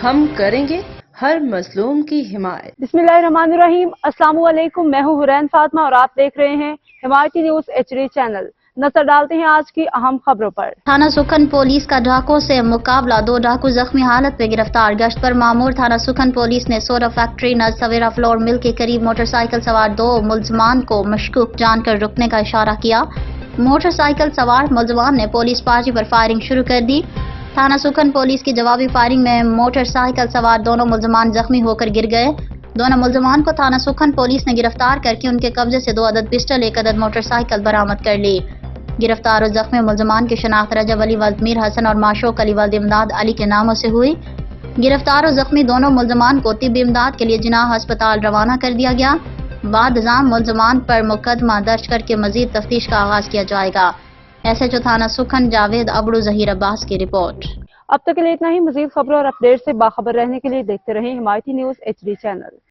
ہم کریں گے ہر مظلوم کی حمایت۔ بسم اللہ الرحمن الرحیم۔ السلام علیکم، میں ہوں حرین فاطمہ اور آپ دیکھ رہے ہیں حمایتی نیوز HD چینل۔ نظر ڈالتے ہیں آج کی اہم خبروں پر۔ تھانہ سکھن پولیس کا ڈاکو سے مقابلہ، 2 ڈاکو زخمی حالت میں گرفتار۔ گشت پر مامور تھانہ سکھن پولیس نے سوڈا فیکٹری نزد سویرا فلور مل کے قریب موٹر سائیکل سوار 2 ملزمان کو مشکوک جان کر رکنے کا اشارہ کیا۔ موٹر سائیکل سوار ملزمان نے پولیس پارٹی پر فائرنگ شروع کر دی۔ تھانہ سکھن پولیس کی جوابی فائرنگ میں موٹر سائیکل سوار دونوں ملزمان زخمی ہو کر گر گئے۔ دونوں ملزمان کو تھانہ سکھن پولیس نے گرفتار کر کے ان کے قبضے سے 2 عدد پسٹل، 1 عدد موٹر سائیکل برآمد کر لی۔ گرفتار اور زخمی ملزمان کی شناخت رجب علی ولد میر حسن اور معشوق علی ولد امداد علی کے ناموں سے ہوئی۔ گرفتار اور زخمی دونوں ملزمان کو طبی امداد کے لیے جناح ہسپتال روانہ کر دیا گیا۔ بعد ازاں ملزمان پر مقدمہ درج کر کے مزید تفتیش کا آغاز کیا جائے گا۔ SHO تھانہ سکھن جاوید ابڑو ظہیر عباس کی رپورٹ۔ اب تک کے لیے اتنا ہی۔ مزید خبروں اور اپڈیٹ سے باخبر رہنے کے لیے دیکھتے رہیں حمایتی نیوز HD چینل۔